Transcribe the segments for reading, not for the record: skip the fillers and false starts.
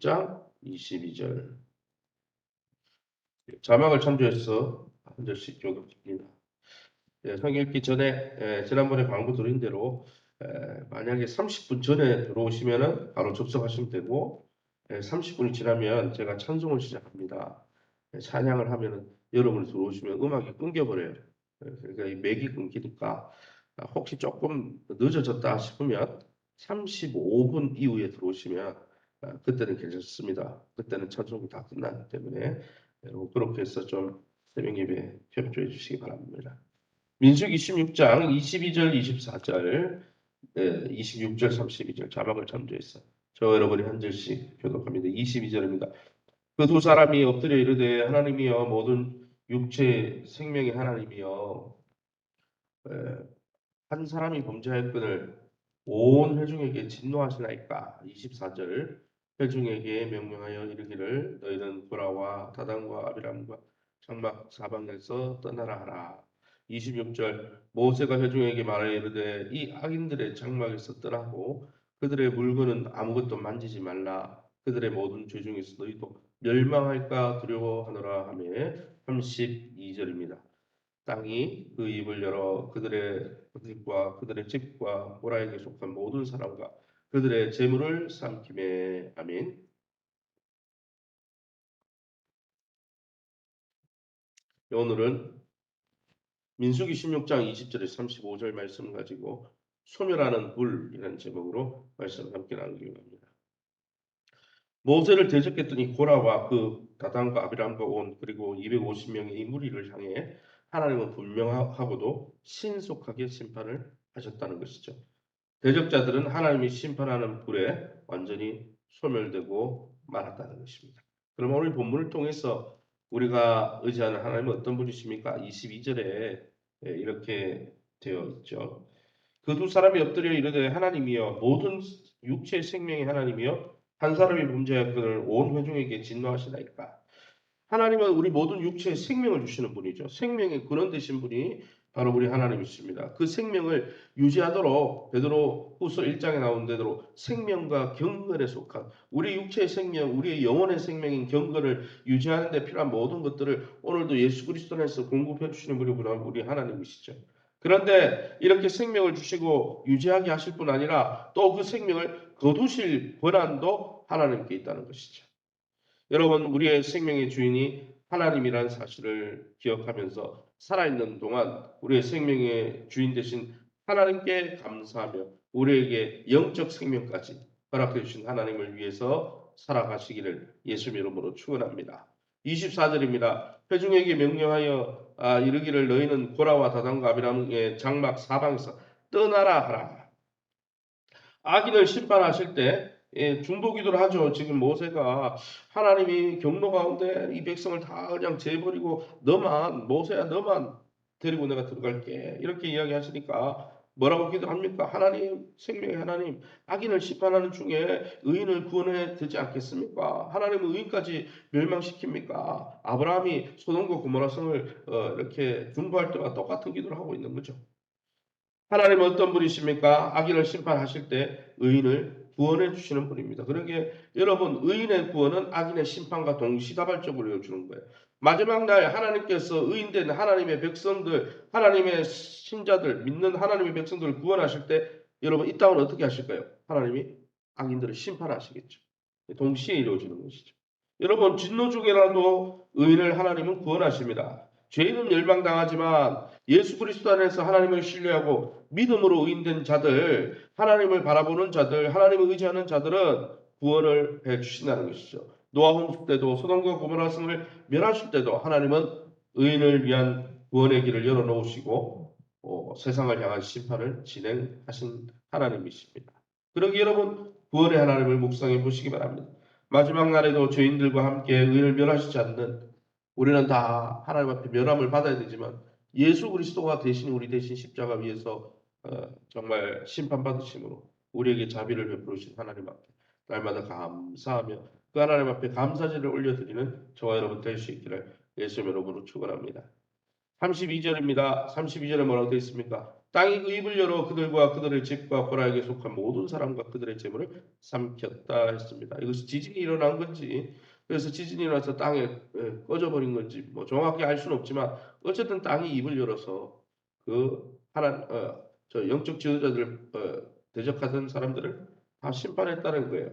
16장 22절. 자막을 참조해서 한 절씩 교독합니다. 성경 읽기 전에 지난번에 광고 드린 대로 만약에 30분 전에 들어오시면 바로 접속하시면 되고 30분이 지나면 제가 찬송을 시작합니다. 찬양을 하면 여러분이 들어오시면 음악이 끊겨버려요. 그러니까 이 맥이 끊기니까 혹시 조금 늦어졌다 싶으면 35분 이후에 들어오시면 그때는 괜찮습니다. 그때는 찬송이 다 끝나기 때문에 여러분 그렇게 해서 좀 새벽 예배 협조해 주시기 바랍니다. 민수기 16장 22절 24절 26절 32절 자막을 참조해서 저 여러분이 한 절씩 교독합니다. 22절입니다. 그 두 사람이 엎드려 이르되 하나님이여 모든 육체 생명의 하나님이여 한 사람이 범죄하였거늘 온 회중에게 진노하시나이까. 24절 회중에게 명령하여 이르기를 너희는 고라와 다단과 아비람과 장막 사방에서 떠나라 하라. 26절 모세가 회중에게 말하여 이르되 이 악인들의 장막에서 떠나고 그들의 물건은 아무것도 만지지 말라. 그들의 모든 죄 중에서 너희도 멸망할까 두려워하노라 하며 32절입니다. 땅이 그 입을 열어 그들의 것과 그들의 집과 고라에게 속한 모든 사람과 그들의 재물을 삼키매. 아멘. 오늘은 민수기 16장 20절에서 35절 말씀을 가지고 소멸하는 불이라는 제목으로 말씀을 함께 나누기로 합니다. 모세를 대적했더니 고라와 그 다단과 아비람과 온 그리고 250명의 이 무리를 향해 하나님은 분명하고도 신속하게 심판을 하셨다는 것이죠. 대적자들은 하나님이 심판하는 불에 완전히 소멸되고 말았다는 것입니다. 그럼 오늘 본문을 통해서 우리가 의지하는 하나님은 어떤 분이십니까? 22절에 이렇게 되어 있죠. 그 두 사람이 엎드려 이르되 하나님이여 모든 육체의 생명의 하나님이여 한 사람이 범죄하였거늘 온 회중에게 진노하시나이까. 하나님은 우리 모든 육체에 생명을 주시는 분이죠. 생명의 근원 되신 분이 바로 우리 하나님이십니다. 그 생명을 유지하도록 베드로 후서 1장에 나온 대로 생명과 경건에 속한 우리 육체의 생명, 우리의 영혼의 생명인 경건을 유지하는 데 필요한 모든 것들을 오늘도 예수 그리스도 안에서 공급해 주시는 분이 우리 하나님이시죠. 그런데 이렇게 생명을 주시고 유지하게 하실 뿐 아니라 또 그 생명을 거두실 권한도 하나님께 있다는 것이죠. 여러분, 우리의 생명의 주인이 하나님이라는 사실을 기억하면서 살아있는 동안 우리의 생명의 주인 되신 하나님께 감사하며 우리에게 영적 생명까지 허락해 주신 하나님을 위해서 살아가시기를 예수 이름으로 축원합니다. 24절입니다. 회중에게 명령하여 이르기를 너희는 고라와 다단과 아비람의 장막 사방에서 떠나라 하라. 악인을 심판하실 때 중보기도를 하죠. 지금 모세가 하나님이 경로 가운데 이 백성을 다 그냥 재버리고 너만 모세야 너만 데리고 내가 들어갈게 이렇게 이야기하시니까 뭐라고 기도합니까? 하나님 생명의 하나님 악인을 심판하는 중에 의인을 구원해 되지 않겠습니까? 하나님은 의인까지 멸망시킵니까? 아브라함이 소돔과 고모라 성을 이렇게 중보할 때와 똑같은 기도를 하고 있는 거죠. 하나님은 어떤 분이십니까? 악인을 심판하실 때 의인을 구원해 주시는 분입니다. 그러기에 여러분 의인의 구원은 악인의 심판과 동시다발적으로 이루어지는 거예요. 마지막 날 하나님께서 의인된 하나님의 백성들, 하나님의 신자들, 믿는 하나님의 백성들을 구원하실 때 여러분 이 땅은 어떻게 하실까요? 하나님이 악인들을 심판하시겠죠. 동시에 이루어지는 것이죠. 여러분 진노 중에라도 의인을 하나님은 구원하십니다. 죄인은 멸망당하지만 예수 그리스도 안에서 하나님을 신뢰하고 믿음으로 의인된 자들, 하나님을 바라보는 자들, 하나님을 의지하는 자들은 구원을 해 주신다는 것이죠. 노아 홍수 때도 소돔과 고모라 성을 멸하실 때도 하나님은 의인을 위한 구원의 길을 열어놓으시고 세상을 향한 심판을 진행하신 하나님이십니다. 그러기 여러분 구원의 하나님을 묵상해 보시기 바랍니다. 마지막 날에도 죄인들과 함께 의인을 멸하시지 않는 우리는 다 하나님 앞에 멸함을 받아야 되지만 예수 그리스도가 대신 우리 대신 십자가 위에서 정말 심판받으심으로 우리에게 자비를 베풀으신 하나님 앞에 날마다 감사하며 그 하나님 앞에 감사제를 올려드리는 저와 여러분 될 수 있기를 예수 이름으로 축원합니다. 32절입니다. 32절에 뭐라고 되어 있습니까? 땅이 그 입을 열어 그들과 그들의 집과 고라에게 속한 모든 사람과 그들의 재물을 삼켰다 했습니다. 이것이 지진이 일어난 건지, 그래서 지진이 일어나서 땅에 꺼져버린 건지 뭐 정확히 알 수는 없지만 어쨌든 땅이 입을 열어서 그 저 영적 지도자들 대적하던 사람들을 다 심판했다는 거예요.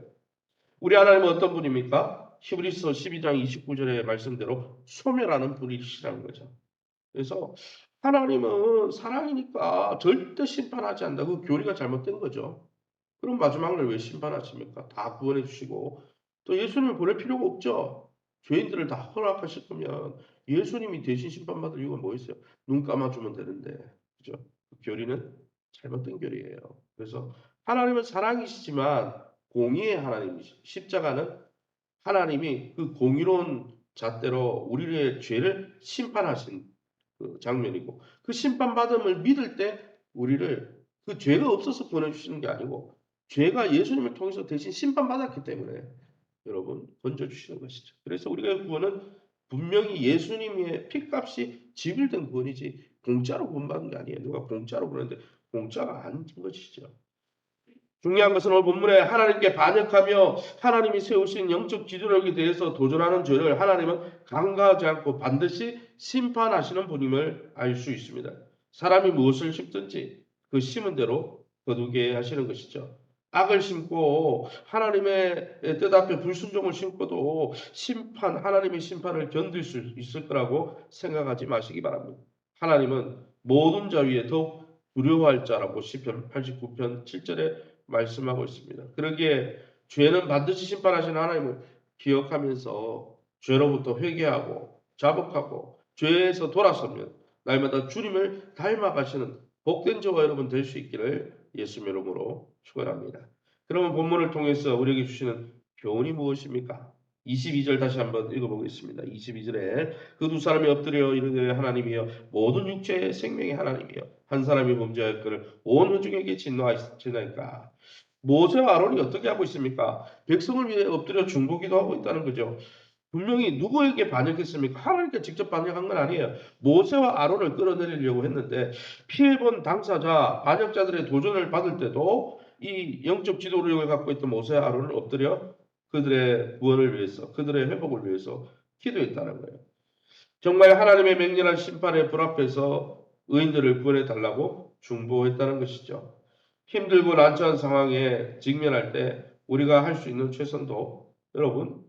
우리 하나님은 어떤 분입니까? 히브리서 12장 29절의 말씀대로 소멸하는 분이시라는 거죠. 그래서 하나님은 사랑이니까 절대 심판하지 않는다. 그 교리가 잘못된 거죠. 그럼 마지막 날 왜 심판하십니까? 다 구원해 주시고 또 예수님을 보낼 필요가 없죠. 죄인들을 다 허락하실 거면 예수님이 대신 심판받을 이유가 뭐 있어요? 눈 감아주면 되는데, 그죠? 그 교리는 잘못된 교리예요. 그래서 하나님은 사랑이시지만 공의의 하나님이시. 십자가는 하나님이 그 공의로운 잣대로 우리의 죄를 심판하신 그 장면이고, 그 심판받음을 믿을 때 우리를 그 죄가 없어서 보내주시는 게 아니고 죄가 예수님을 통해서 대신 심판받았기 때문에 여러분 건져주시는 것이죠. 그래서 우리가 구원은 분명히 예수님의 피값이 지불된 구원이지 공짜로 구원받은 게 아니에요. 누가 공짜로 구원했는데 공짜가 아닌 것이죠. 중요한 것은 오늘 본문에 하나님께 반역하며 하나님이 세우신 영적 기준에 대해서 도전하는 죄를 하나님은 간과하지 않고 반드시 심판하시는 분임을 알 수 있습니다. 사람이 무엇을 심든지 그 심은 대로 거두게 하시는 것이죠. 악을 심고 하나님의 뜻 앞에 불순종을 심고도 하나님의 심판을 견딜 수 있을 거라고 생각하지 마시기 바랍니다. 하나님은 모든 자 위에 더욱 두려워할 자라고 시편 89편 7절에 말씀하고 있습니다. 그러기에 죄는 반드시 심판하시는 하나님을 기억하면서 죄로부터 회개하고 자복하고 죄에서 돌아서면 날마다 주님을 닮아가시는 복된 저와 여러분 될 수 있기를 예수님 이름으로 축원합니다. 그러면 본문을 통해서 우리에게 주시는 교훈이 무엇입니까? 22절 다시 한번 읽어보겠습니다. 22절에 그 두 사람이 엎드려 이르되 하나님이여 모든 육체의 생명의 하나님이여 한 사람이 범죄하였거늘 온 회중에게 진노하시나이까. 모세와 아론이 어떻게 하고 있습니까? 백성을 위해 엎드려 중보기도 하고 있다는 거죠. 분명히 누구에게 반역했습니까? 하나님께 직접 반역한 건 아니에요. 모세와 아론을 끌어내리려고 했는데 피해본 당사자, 반역자들의 도전을 받을 때도 이 영적 지도력을 갖고 있던 모세와 아론을 엎드려 그들의 구원을 위해서, 그들의 회복을 위해서 기도했다는 거예요. 정말 하나님의 맹렬한 심판의 불 앞에서 의인들을 구원해 달라고 중보했다는 것이죠. 힘들고 난처한 상황에 직면할 때 우리가 할 수 있는 최선도 여러분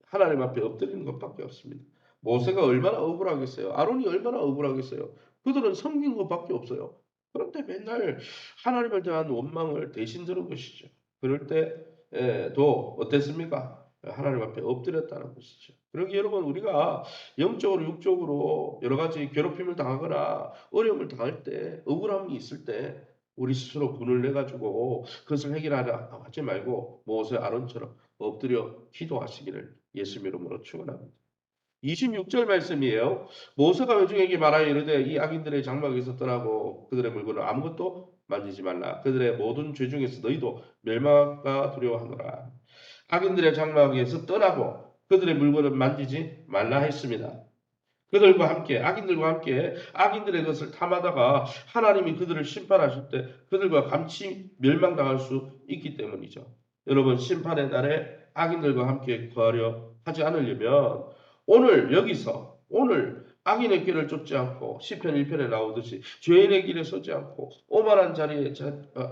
하나님 앞에 엎드리는 것밖에 없습니다. 모세가 얼마나 억울하겠어요. 아론이 얼마나 억울하겠어요. 그들은 섬긴 것밖에 없어요. 그런데 맨날 하나님을 대한 원망을 대신 들은 것이죠. 그럴 때도 어땠습니까? 하나님 앞에 엎드렸다는 것이죠. 그러기 여러분 우리가 영적으로 육적으로 여러 가지 괴롭힘을 당하거나 어려움을 당할 때 억울함이 있을 때 우리 스스로 분을 내가지고 그것을 해결하려 하지 말고 모세 아론처럼 엎드려 기도하시기를 예수님 이름으로 축원합니다. 26절 말씀이에요. 모세가 회중에게 말하여 이르되 이 악인들의 장막에서 떠나고 그들의 물건을 아무것도 만지지 말라. 그들의 모든 죄 중에서 너희도 멸망할까 두려워하노라. 악인들의 장막에서 떠나고 그들의 물건을 만지지 말라 했습니다. 그들과 함께 악인들과 함께 악인들의 것을 탐하다가 하나님이 그들을 심판하실 때 그들과 같이 멸망당할 수 있기 때문이죠. 여러분 심판의 날에 악인들과 함께 거하려 하지 않으려면 오늘 악인의 길을 쫓지 않고 시편 1편에 나오듯이 죄인의 길에 서지 않고 오만한 자리에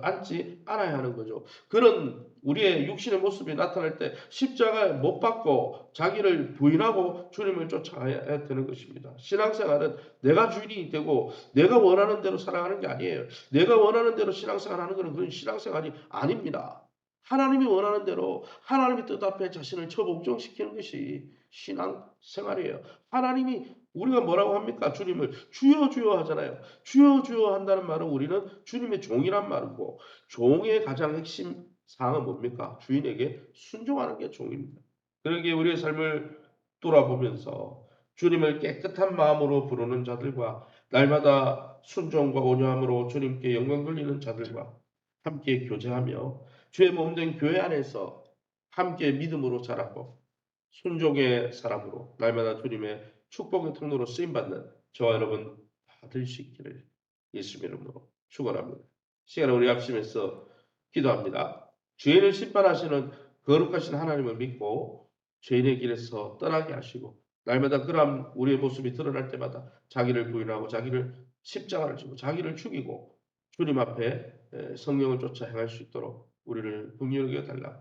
앉지 않아야 하는 거죠. 그런 우리의 육신의 모습이 나타날 때 십자가에 못 박고 자기를 부인하고 주님을 쫓아가야 되는 것입니다. 신앙생활은 내가 주인이 되고 내가 원하는 대로 살아가는 게 아니에요. 내가 원하는 대로 신앙생활 하는 것은 그건 신앙생활이 아닙니다. 하나님이 원하는 대로 하나님의 뜻 앞에 자신을 처복종시키는 것이 신앙생활이에요. 하나님이 우리가 뭐라고 합니까? 주님을 주여 주여 하잖아요. 주여 주여 한다는 말은 우리는 주님의 종이란 말이고 종의 가장 핵심 사항은 뭡니까? 주인에게 순종하는 게 종입니다. 그러기에 우리의 삶을 돌아보면서 주님을 깨끗한 마음으로 부르는 자들과 날마다 순종과 온유함으로 주님께 영광 돌리는 자들과 함께 교제하며 주의 몸된 교회 안에서 함께 믿음으로 자라고 순종의 사람으로 날마다 주님의 축복의 통로로 쓰임받는 저와 여러분 다 될 수 있기를 예수 이름으로 축원합니다. 시간에 우리 합심해서 기도합니다. 죄인을 심판하시는 거룩하신 하나님을 믿고 죄인의 길에서 떠나게 하시고 날마다 그러한 우리의 모습이 드러날 때마다 자기를 부인하고 자기를 십자가를 지고 자기를 죽이고 주님 앞에 성령을 쫓아 행할 수 있도록 우리를 긍휼히 여겨 달라.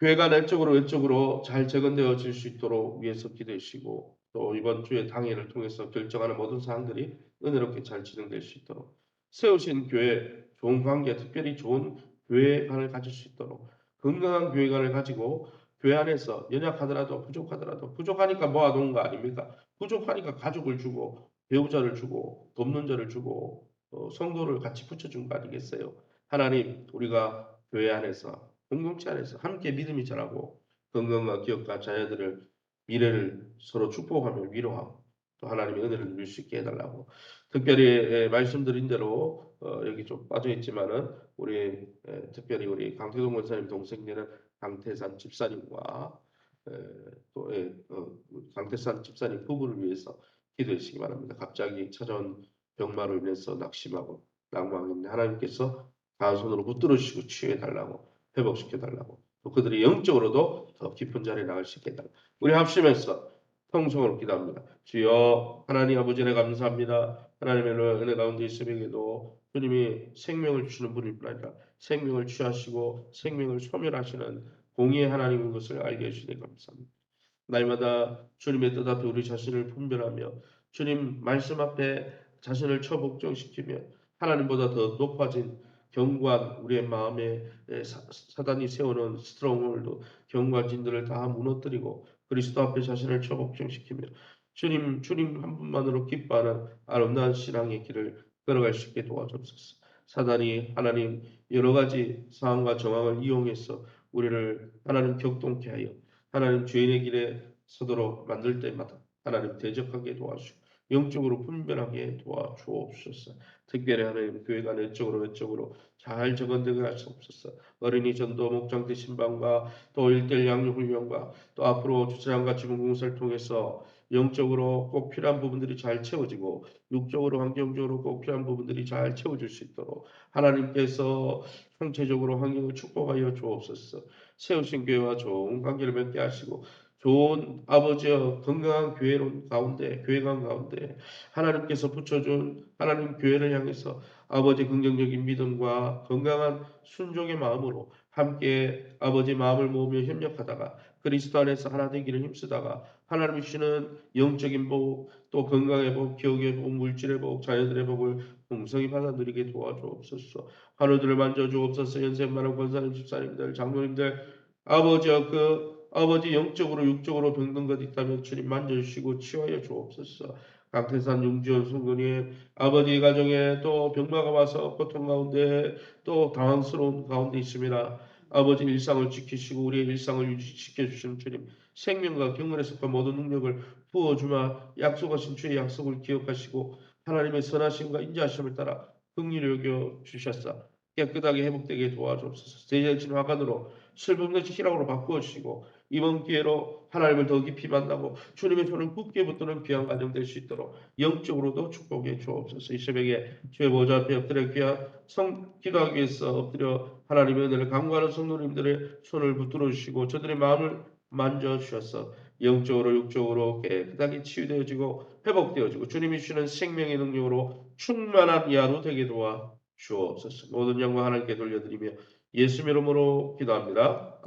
교회가 내적으로 외적으로 잘 재건되어질 수 있도록 위해서 기도해 주시고 또 이번 주에 당회를 통해서 결정하는 모든 사항들이 은혜롭게 잘 진행될 수 있도록 세우신 교회 좋은 관계 특별히 좋은 교회관을 가질 수 있도록 건강한 교회관을 가지고 교회 안에서 연약하더라도 부족하더라도 부족하니까 모아놓은 거 아닙니까? 부족하니까 가족을 주고 배우자를 주고 돕는 자를 주고 성도를 같이 붙여준 거 아니겠어요? 하나님 우리가 교회 안에서 공동체 안에서 함께 믿음이 자라고 건강과 기업과 자녀들을 미래를 서로 축복하며 위로하고 또 하나님의 은혜를 누릴 수 있게 해달라고 특별히 말씀드린 대로 여기 좀 빠져 있지만은 우리 특별히 우리 강태동 권사님 동생 되는 강태산 집사님과 또 강태산 집사님 부부를 위해서 기도해 주시기 바랍니다. 갑자기 찾아온 병마로 인해서 낙심하고 낭망했는데 하나님께서 강한 손으로 붙들어 주시고 치유해 달라고 회복시켜 달라고 또 그들이 영적으로도 더 깊은 자리에 나갈 수 있게 해달라고 우리 합심해서 통성으로 기도합니다. 주여 하나님 아버지 네 감사합니다. 하나님의 은혜 가운데 있음에도 주님이 생명을 주시는 분일 뿐 아니라 생명을 취하시고 생명을 소멸하시는 공의의 하나님인 것을 알게 해주시니 감사합니다. 날마다 주님의 뜻 앞에 우리 자신을 분별하며 주님 말씀 앞에 자신을 처복종시키며 하나님보다 더 높아진 견고한 우리의 마음에 사단이 세우는 스트롱홀드 견고한 진들을 다 무너뜨리고 그리스도 앞에 자신을 처복종시키며 주님 한 분만으로 기뻐하는 아름다운 신앙의 길을 걸어갈 수 있게 도와주옵소서. 사단이 하나님 여러 가지 상황과 정황을 이용해서 우리를 하나님 격동케 하여 하나님 죄인의 길에 서도록 만들 때마다 하나님 대적하게 도와주시고 영적으로 분별하게 도와주옵소서. 특별히 하나님 교회가 내적으로 외적으로 잘 적응되게 하시옵소서. 어린이 전도 목장대 신방과 또 일대일 양육 훈련과 또 앞으로 주차장과 지문공사를 통해서 영적으로 꼭 필요한 부분들이 잘 채워지고 육적으로 환경적으로 꼭 필요한 부분들이 잘 채워질 수 있도록 하나님께서 총체적으로 환경을 축복하여 주옵소서. 세우신 교회와 좋은 관계를 맺게 하시고 좋은 아버지여 건강한 교회론 가운데 교회관 가운데 하나님께서 붙여준 하나님 교회를 향해서 아버지 긍정적인 믿음과 건강한 순종의 마음으로 함께 아버지 마음을 모으며 협력하다가 그리스도 안에서 하나 되기를 힘쓰다가 하나님 주시는 영적인 복, 또 건강의 복, 기억의 복, 물질의 복, 자녀들의 복을 풍성히 받아 누리게 도와주옵소서. 하늘들을 만져주옵소서. 연세 많은 권사님, 집사님들, 장로님들 아버지여 아버지 영적으로 육적으로 병든 것 있다면 주님 만져주시고 치유하여 주옵소서. 강태산 용지원 성도님 아버지 가정에 또 병마가 와서 고통 가운데 또 당황스러운 가운데 있습니다. 아버지 일상을 지키시고 우리의 일상을 유지시켜 주시는 주님 생명과 경건에 속한 모든 능력을 부어주마 약속하신 주의 약속을 기억하시고 하나님의 선하심과 인자하심을 따라 긍휼히 여겨 주셨사 깨끗하게 회복되게 도와주옵소서. 제자진 화관으로 슬픔 것이 희락으로 바꾸어 주시고 이번 기회로 하나님을 더 깊이 만나고 주님의 손을 굳게 붙드는 귀한 가정 될 수 있도록 영적으로도 축복해 주옵소서. 이 새벽에 주의 보좌 앞에 엎드려 귀한 기도하기 위해서 엎드려 하나님의 은혜를 간구하는 성도님들의 손을 붙들어 주시고 저들의 마음을 만져 주셔서 영적으로 육적으로 깨끗하게 치유되어지고 회복되어지고 주님이 주시는 생명의 능력으로 충만한 이하로 되게 도와 주옵소서. 모든 영광 하나님께 돌려드리며 예수 이름으로 기도합니다.